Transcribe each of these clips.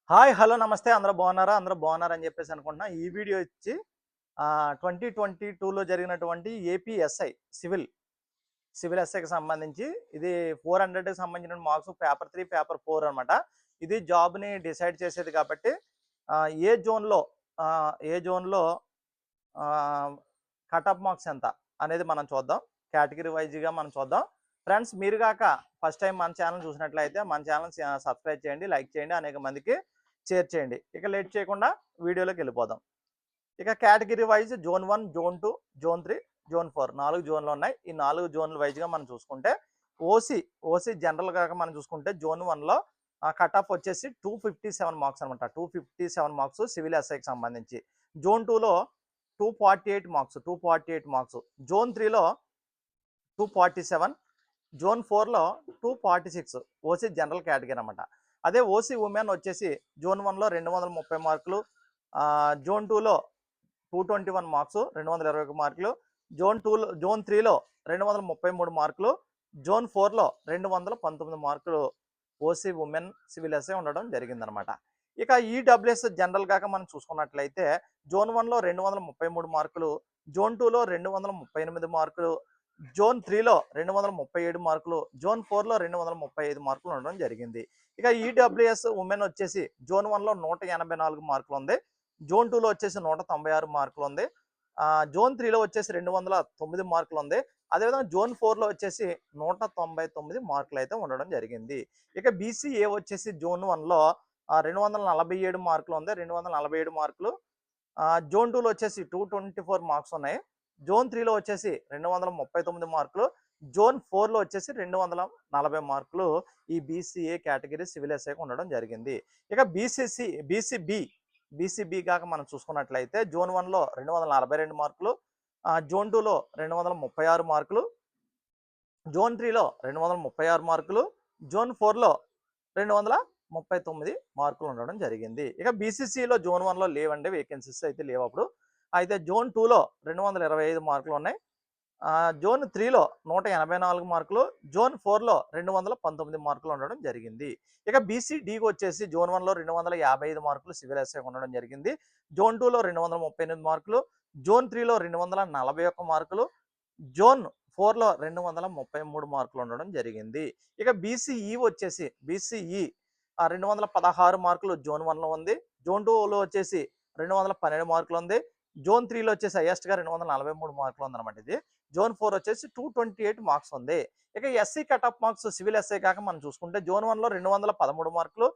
Hi! Hello! నమస్తే. అందరూ బాగున్నారా? అందరూ బాగున్నారని చెప్పేసి అనుకుంటున్నా. ఈ వీడియో వచ్చి 2022లో జరిగినటువంటి ఏపీ ఎస్ఐ సివిల్ ఎస్ఐకి సంబంధించి ఇది 400కి సంబంధించిన మార్క్స్ పేపర్ 3, పేపర్ 4 అనమాట. ఇది జాబ్‌ని డిసైడ్ చేసేది కాబట్టి ఏ జోన్‌లో ఏ జోన్‌లో ఆహ్, కట్ ఆఫ్ మార్క్స్ ఎంత అనేది మనం చూద్దాం. కేటగిరీ వైస్‌గా మనం చూద్దాం. ఫ్రెండ్స్ మీరు గాక ఫస్ట్ టైమ్ మన ఛానెల్ చూసినట్లయితే మన ఛానెల్ సబ్స్క్రైబ్ చేయండి, లైక్ చేయండి, అనేక మందికి షేర్ చేయండి. ఇక లేట్ చేయకుండా వీడియోలోకి వెళ్ళిపోదాం. ఇక category wise zone 1, zone 2, zone 3, zone 4 4 జోన్లు ఉన్నాయి. ఈ 4 జోన్ల వైజ్‌గా మనం చూసుకుంటే ఓసీ జనరల్‌గా మనం చూసుకుంటే జోన్ 1లో కట్ ఆఫ్ వచ్చేసి 257 మార్క్స్ అనమాట. 257 మార్క్స్ సివిల్ ఎస్ఐకి సంబంధించి. జోన్ 2లో 248 మార్క్స్. జోన్ 3లో 247, జోన్ 4లో 246 ఓసీ జనరల్ కేటగిరీ అనమాట. అదే ఓసీ ఉమెన్ వచ్చేసి జోన్ 1లో 230 మార్కులు, జోన్ 2లో 221 మార్క్స్ 221 మార్కులు, జోన్ 3లో 233 మార్కులు, జోన్ 4లో 219 మార్కులు ఓసీ ఉమెన్ సివిల్ ఎస్ఐ ఉండడం జరిగిందనమాట. ఇక ఈడబ్ల్యూఎస్ జనరల్ గాక మనం చూసుకున్నట్లయితే జోన్ 1లో 233 మార్కులు, జోన్ 2లో 238 మార్కులు, జోన్ 3లో 237 మార్కులు, జోన్ 4లో 235 మార్కులు ఉండడం జరిగింది. ఇక ఈడబ్ల్యూఎస్ ఉమెన్ వచ్చేసి జోన్ 1లో 184 మార్కులు ఉంది, జోన్ 2లో వచ్చేసి 196 మార్కులు ఉంది, జోన్ 3లో వచ్చేసి 209 మార్కులు ఉంది. అదేవిధంగా జోన్ 4లో వచ్చేసి 199 మార్కులు అయితే ఉండడం జరిగింది. ఇక బీసీఏ వచ్చేసి జోన్ 1లో 247 మార్కులు ఉంది, 247 మార్కులు. జోన్ 2లో వచ్చేసి 224 మార్క్స్ ఉన్నాయి, జోన్ 3లో వచ్చేసి 239 మార్కులు, జోన్ 4లో వచ్చేసి 240 మార్కులు ఈ బీసీఏ కేటగిరీ సివిల్ ఎస్ఐకి ఉండడం జరిగింది. ఇక బీసీబీ కాక మనం చూసుకున్నట్లయితే జోన్ 1లో 242 మార్కులు, జోన్ 2లో 236 మార్కులు, జోన్ 3లో 236 మార్కులు, జోన్ 4లో 239 మార్కులు ఉండడం జరిగింది. ఇక బీసీసీలో జోన్ 1లో లేవండి, వేకెన్సీస్ అయితే లేవు అప్పుడు. అయితే జోన్ 2లో 225 మార్కులు ఉన్నాయి, జోన్ 3లో 184 మార్కులు, జోన్ 4లో 219 మార్కులు ఉండడం జరిగింది. ఇక బీసీడీకి వచ్చేసి జోన్ 1లో 255 మార్కులు సివిల్ ఎస్ఐ ఉండడం జరిగింది, జోన్ 2లో 238 మార్కులు, జోన్ 3లో 241 మార్కులు, జోన్ 4లో 233 మార్కులు ఉండడం జరిగింది. ఇక బీసీఈ వచ్చేసి బీసీఈ 216 మార్కులు జోన్ 1లో ఉంది, జోన్ 2లో వచ్చేసి 212 మార్కులు ఉంది, జోన్ 3లో వచ్చేసి హైయెస్ట్గా 243 మార్కులు ఉందన్నమాట. ఇది జోన్ 4 వచ్చేసి 228 మార్క్స్ ఉంది. ఇక SC cut off marks civil SI కాక మనం చూసుకుంటే జోన్ 1లో 213 మార్కులు,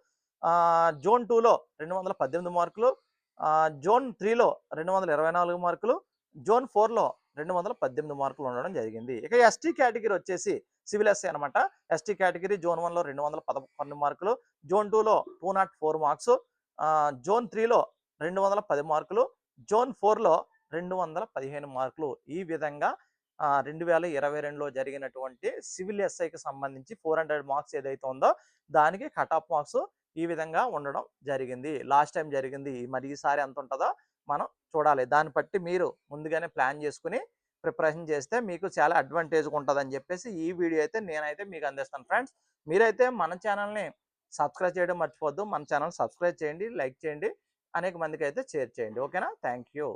జోన్ 2లో 218 మార్కులు, జోన్ 3లో 224 మార్కులు, జోన్ 4లో 218 మార్కులు ఉండడం జరిగింది. ఇక ఎస్టీ కేటగిరీ వచ్చేసి సివిల్ ఎస్ఐ అనమాట. ఎస్టీ కేటగిరీ జోన్ 1లో 211 మార్కులు, జోన్ 2లో 204 మార్క్స్, జోన్ 3లో 210 మార్కులు, జోన్ 4లో 215 మార్కులు. ఈ విధంగా 2022లో జరిగినటువంటి సివిల్ ఎస్ఐకి సంబంధించి 400 మార్క్స్ ఏదైతే ఉందో దానికి కట్ ఆఫ్ మార్క్స్ ఈ విధంగా ఉండడం జరిగింది. లాస్ట్ టైం జరిగింది, మరి ఈసారి ఎంత ఉంటుందో మనం చూడాలి. దాన్ని బట్టి మీరు ముందుగానే ప్లాన్ చేసుకుని ప్రిపరేషన్ చేస్తే మీకు చాలా అడ్వాంటేజ్గా ఉంటుందని చెప్పేసి ఈ వీడియో అయితే నేనైతే మీకు అందిస్తాను. ఫ్రెండ్స్ మీరైతే మన ఛానల్ని సబ్స్క్రైబ్ చేయడం మర్చిపోద్దు. మన ఛానల్ సబ్స్క్రైబ్ చేయండి, లైక్ చేయండి, అనేక మందికి అయితే షేర్ చేయండి. ఓకేనా? Thank you.